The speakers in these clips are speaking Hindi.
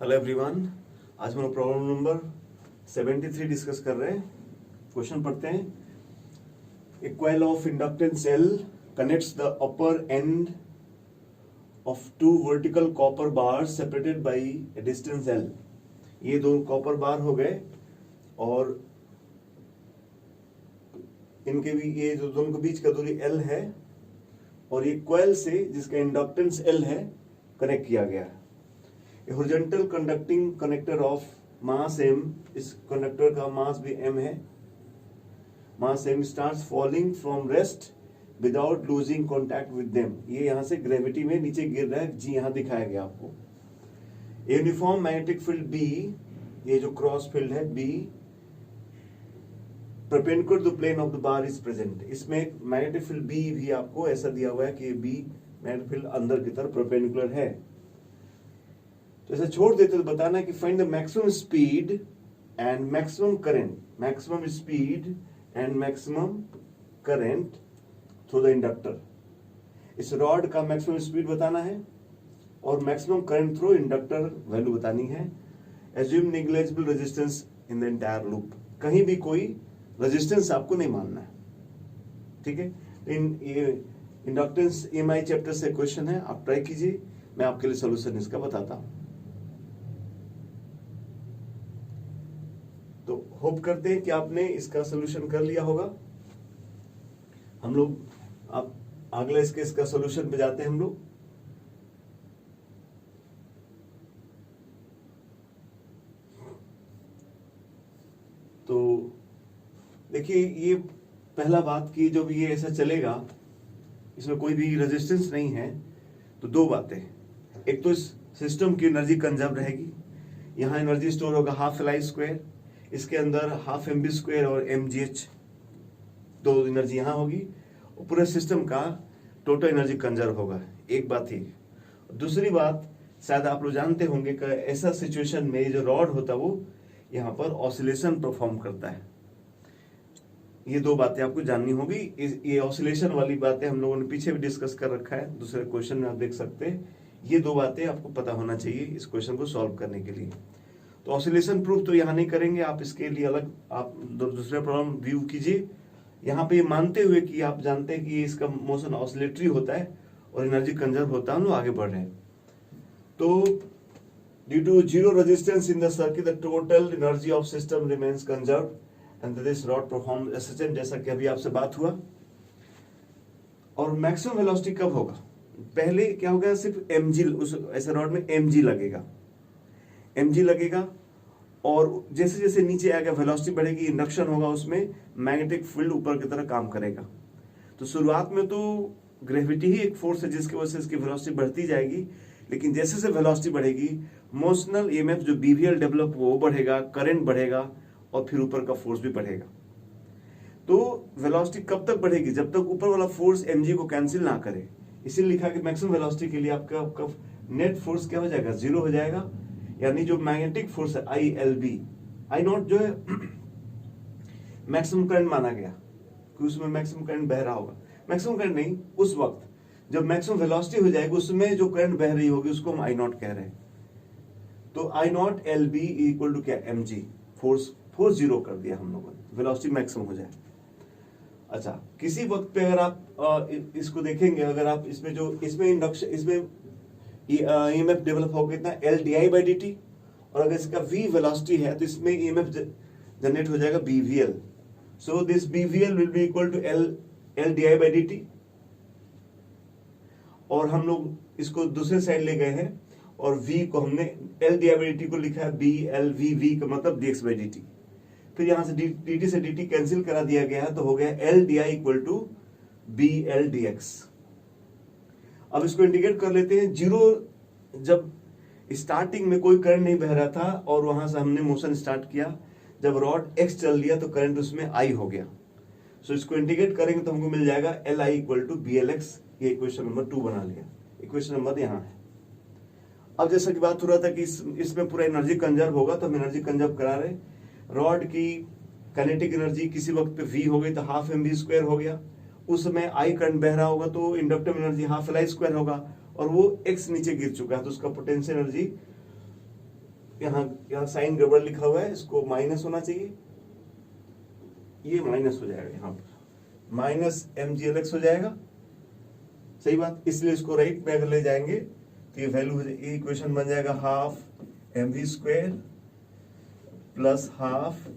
हेलो एवरीवन, आज हम लोग प्रॉब्लम नंबर 73 डिस्कस कर रहे हैं। क्वेश्चन पढ़ते हैं। A coil of inductance L connects the upper end of two vertical copper bar separated by a distance L। ये दो कॉपर बार हो गए और इनके भी ये जो दोनों के बीच का दूरी L है और ये कॉइल से जिसका इंडक्टेंस L है कनेक्ट किया गया है। A horizontal conducting connector of mass m, इस कंडक्टर का मास भी m है, मास m starts falling from rest without losing contact with them। ये यहाँ से ग्रेविटी में नीचे गिर रहा है, जी यहाँ दिखाया गया आपको। यूनिफॉर्म मैग्नेटिक फील्ड B, ये जो क्रॉस फील्ड है B, perpendicular to plane of the bar is present. इसमें मैग्नेटिक फील्ड B भी आपको ऐसा दिया हुआ है कि B मैग्नेटिक फील्ड अंदर की तरफ परपेंडिकुलर है। तो ऐसे छोड़ देते तो बताना है कि find the maximum speed and maximum current, maximum speed and maximum current through the inductor. इस रॉड का मैक्सिमम स्पीड बताना है और maximum current through inductor value बतानी है। Assume negligible resistance in the entire loop, कहीं भी कोई रेजिस्टेंस आपको नहीं मानना है, ठीक है। इंडक्टेंस EMI चैप्टर से क्वेश्चन है, आप ट्राई कीजिए, मैं आपके लिए सोल्यूशन इसका बताता हूं। तो होप करते हैं कि आपने इसका सोल्यूशन कर लिया होगा। हम लोग अब अगले इसका सोल्यूशन पे जाते हैं हम लोग। तो देखिए, ये पहला बात की जब ये ऐसा चलेगा, इसमें कोई भी रेजिस्टेंस नहीं है, तो दो बातें। एक तो इस सिस्टम की एनर्जी कंजर्व रहेगी, यहाँ एनर्जी स्टोर होगा हाफ Li स्क्वायर, इसके अंदर हाफ mb स्क्वायर और mgh, दो एनर्जी यहाँ होगी और पूरे सिस्टम का टोटल एनर्जी कंजर्व होगा। एक बात ही। दूसरी बात, शायद आप लोग जानते होंगे कि ऐसा सिचुएशन में जो रॉड होता है वो यहाँ पर ऑसिलेशन परफॉर्म करता है। ये दो बातें आपको जाननी होगी। ये ऑसिलेशन वाली बातें हम लोगों ने पीछे भी डिस्कस कर रखा है, दूसरे क्वेश्चन में आप देख सकते हैं। ये दो बातें आपको पता होना चाहिए इस क्वेश्चन को सॉल्व करने के लिए। तो ऑसिलेशन प्रूफ तो यहाँ नहीं करेंगे, आप इसके लिए अलग आप दूसरे प्रॉब्लम व्यू कीजिए। यहाँ पे मानते हुए कि आप जानते हैं कि इसका मोशन ऑसिलेटरी होता है और एनर्जी कंजर्व होता है, हम लोग आगे बढ़ रहे हैं। तो due to zero resistance in the circuit the total energy of system remains conserve and this rod perform SHM, जैसा कि अभी आपसे बात हुआ। और मैक्सिमम वेलोसिटी कब होगा? पहले क्या होगा, सिर्फ mg, उस ऐसे रॉड में mg लगेगा और जैसे जैसे नीचे आएगा वेलोसिटी बढ़ेगी, इंडक्शन होगा, उसमें मैग्नेटिक फील्ड ऊपर की तरह काम करेगा। तो शुरुआत में तो ग्रेविटी ही एक फोर्स है जिसकी वजह से इसकी वेलोसिटी बढ़ती जाएगी, लेकिन जैसे जैसे वेलोसिटी बढ़ेगी मोशनल EMF जो BVL डेवलप वो बढ़ेगा, करंट बढ़ेगा और फिर ऊपर का फोर्स भी बढ़ेगा। तो वेलोसिटी कब तक बढ़ेगी? जब तक ऊपर वाला फोर्स mg को कैंसिल ना करे। इसीलिए लिखा कि मैक्सिमम वेलोसिटी के लिए आपका नेट फोर्स क्या हो जाएगा? जीरो हो जाएगा। यानी जो मैग्नेटिक फोर्स है ILB, I0 जो है मैक्सिमम करंट माना गया कि उसमें मैक्सिमम करंट बह रहा होगा। मैक्सिमम करंट नहीं, उस वक्त जब मैक्सिमम वेलोसिटी हो जाएगी उसमें जो करंट बह रही होगी उसको हम I0 कह रहे हैं। तो I0 LB इक्वल टू क्या? mg। फोर्स जीरो कर दिया हम लोगों ने, वेलोसिटी मैक्सिमम हो जाए। अच्छा, किसी वक्त पे अगर आप इसको देखेंगे, अगर आप इसमें इंडक्शन, इसमें EMF डेवलप होगा कितना? LdI/dt, और अगर इसका V वेलोसिटी है तो इसमें EMF जनरेट हो जाएगा BVL। So this BVL will be equal to LdI/dt। और हम लोग इसको दूसरे साइड ले गए हैं और V को हमने LdI/dt को लिखा है BLVV का मतलब dx/dt। फिर यहां से dt से dt कैंसिल करा दिया गया है, तो हो गया LdI इक्वल टू BLdx। अब इसको इंटीग्रेट कर लेते हैं। जीरो, जब स्टार्टिंग में कोई करंट नहीं बह रहा था और वहां से हमने मोशन स्टार्ट किया, जब रॉड x चल लिया तो करंट उसमें I हो गया। सो इसको इंटीग्रेट करेंगे तो हमको मिल जाएगा Li इक्वल टू BLx। ये इक्वेशन नंबर 2 बना लिया। इक्वेशन नंबर यहाँ है। अब जैसा कि बात हो रहा था कि इसमें पूरा एनर्जी कंजर्व होगा, तो हम एनर्जी कंजर्व करा रहे। रॉड की काइनेटिक एनर्जी किसी वक्त पे V हो गई तो हाफ mv स्क्वायर हो गया, उस समय I करंट बह रहा होगा तो inductive energy half Li square होगा, और वो x नीचे गिर चुका है तो उसका पोटेंशियल एनर्जी यहाँ साइन गड़बड़ लिखा हुआ है, इसको माइनस होना चाहिए, ये माइनस हो जाएगा, यहाँ पर माइनस mgLx हो जाएगा, सही बात। इसलिए इसको राइट में अगर ले जाएंगे तो ये वैल्यू ये इक्वेशन बन जाएगा half mv square plus half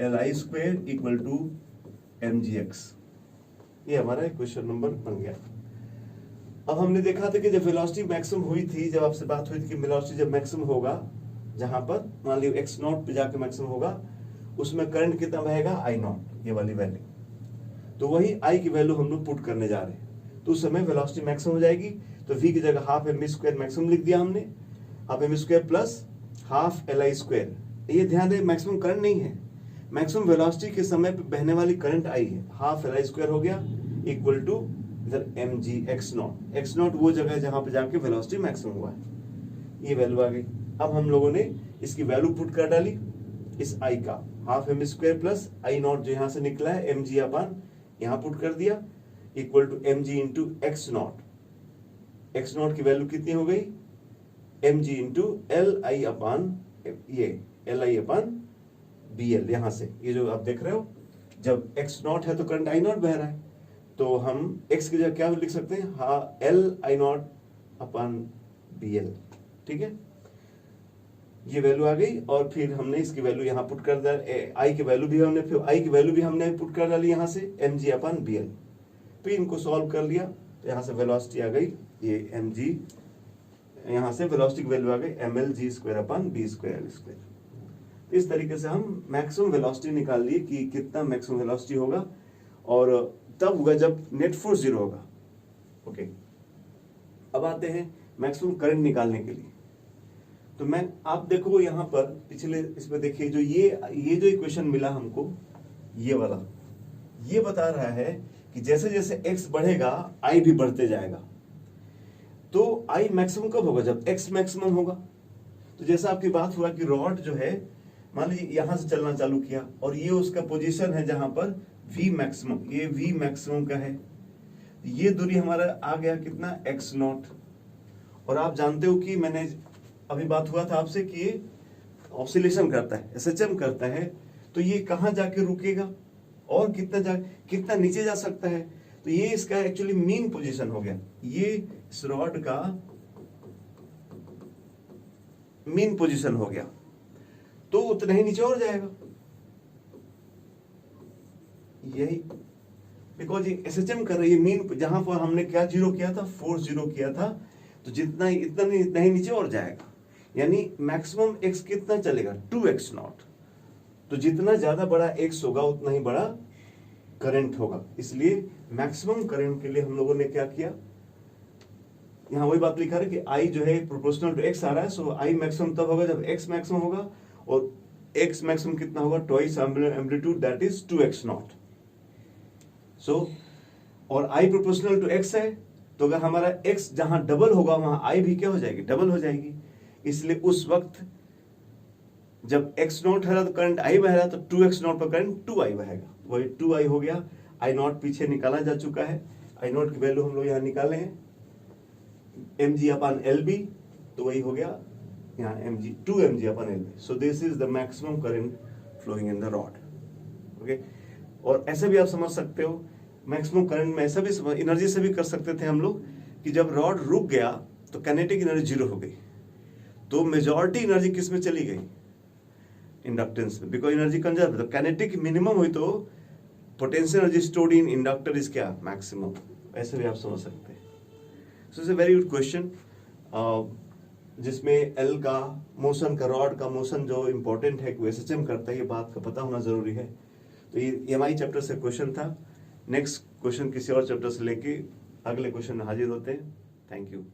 li square equal to mgx। ये हमारा इक्वेशन नंबर बन गया। अब हमने देखा था कि जब वेलोसिटी मैक्सिमम हुई थी, जब आपसे बात हुई थी कि वेलोसिटी जब मैक्सिमम होगा, जहां पर मान लीजिए एक्स नॉट पे जाके मैक्सिमम होगा, उसमें करंट कितना बहेगा, आई नॉट, ये वाली वैल्यू। तो वही आई की वैल्यू हम लोग पुट करने जा रहे हैं, तो उस समय वेलोसिटी मैक्सिमम हो जाएगी। तो v की जगह हाफ mv स्क्वायर मैक्सिमम लिख दिया हमने, half mv square plus half li square. ये ध्यान दें, मैक्सिमम करंट नहीं है, मैक्सिमम वेलोसिटी के समय पे बहने वाली करंट आई है। हाफ li स्क्वायर हो गया इक्वल टू इधर mg x naught. x not वो जगह है जहां पे जाके वेलोसिटी मैक्सिमम हुआ है, ये वैल्यू आ गई। अब हम लोगों ने इसकी वैल्यू पुट कर डाली, इस i का half mv square plus i not जो यहां से निकला है mg अपन यहां पुट कर दिया equal to mg into x naught. x naught की वैल्यू कितनी हो गई, mg इंटू li अपन ये li अपन bl। यहां से ये जो आप देख रहे हो, जब x नॉट है तो करंट i नॉट बह रहा है, तो हम x की जगह क्या लिख सकते हैं, हाँ l i not upon bl, ठीक है। ये वैल्यू आ गई और फिर हमने इसकी वैल्यू यहाँ पुट कर दिया, i की वैल्यू भी हमने, फिर i की वैल्यू भी हमने पुट कर डाली यहाँ से mg अपन bl। फिर इनको सॉल्व कर लिया तो यहाँ से वेलोसिटी आ गई, ये mg, यहाँ से वेलोसिटी की वैल्यू आ गई mlg square upon b square l square. इस तरीके से हम मैक्सिमम वेलोसिटी निकाल लिए कि कितना मैक्सिमम वेलोसिटी होगा, और तब होगा जब नेट फोर्स 0 होगा। ओके, अब आते हैं मैक्सिमम करंट निकालने के लिए। तो मैं आप देखो यहाँ पर पिछले इसमें देखिए, जो ये जो इक्वेशन मिला हमको, ये वाला, ये बता रहा है कि जैसे जैसे x बढ़ेगा i भी बढ़ते जाएगा। तो i मैक्सिमम कब होगा, जब x मैक्सिमम होगा। तो जैसा आपकी बात हुआ कि रॉड जो है, मान लीजिए यहां से चलना चालू किया और ये उसका पोजीशन है जहां पर v मैक्सिमम, ये v मैक्सिमम का है, ये दूरी हमारा आ गया कितना, x नॉट। और आप जानते हो कि मैंने अभी बात हुआ था आपसे कि ये ऑसिलेशन करता है, SHM करता है, तो ये कहां जाके रुकेगा और कितना नीचे जा सकता है। तो ये इसका एक्चुअली मीन पोजीशन हो गया, ये इस रॉड का मीन पोजीशन हो गया, तो उतना ही नीचे और जाएगा। यही बिकॉज ये SHM कर रही है मीन, जहां पर हमने क्या जीरो किया था, फोर्स जीरो किया था, तो जितना ही नीचे और जाएगा। यानी मैक्सिमम x कितना चलेगा, 2x नॉट। तो जितना ज्यादा बड़ा x होगा उतना ही बड़ा करंट होगा। इसलिए मैक्सिमम करंट के लिए हम लोगों ने क्या किया, यहाँ वही बात लिखा है कि I जो है प्रोपोर्शनल टू x आ रहा है, सो I मैक्सिमम तब होगा जब x मैक्सिमम होगा, और x मैक्सिमम कितना होगा, twice amplitude, that is 2x nought. So और I प्रोपोर्शनल टू x है, तो अगर हमारा x जहां डबल होगा वहां I भी क्या हो जाएगी, डबल हो जाएगी। इसलिए उस वक्त जब x नॉट है तो करंट I बह रहा, तो 2x नॉट पर करंट 2I बहेगा, वही 2I हो गया। I नॉट पीछे निकाला जा चुका है, I नॉट की वैल्यू हम लोग यहाँ निकाले हैं, mg अपन LB, तो वही हो गया यहाँ mg 2mg upon LB। So this is the maximum current flowing in the rod. Okay, और ऐसे भी आप समझ सकते हो, मैक्सिमम करंट में ऐसा भी एनर्जी से भी कर सकते थे हम लोग कि जब रॉड रुक गया तो काइनेटिक एनर्जी 0 हो गई, तो मेजॉरिटी एनर्जी किस में चली गई, इंडक्टेंस में, बिकॉज एनर्जी कंजर्व है। तो काइनेटिक मिनिमम हुई तो potential energy stored in inductor is क्या, मैक्सिमम। ऐसे भी आप समझ सकते हैं। So it's a very good question, जिसमें एल का मोशन का, रॉड का मोशन जो इंपॉर्टेंट है, SHM करता है, ये बात का पता होना जरूरी है। तो ये EMI चैप्टर से क्वेश्चन था। नेक्स्ट क्वेश्चन किसी और चैप्टर से लेके अगले क्वेश्चन में हाजिर होते हैं। Thank you.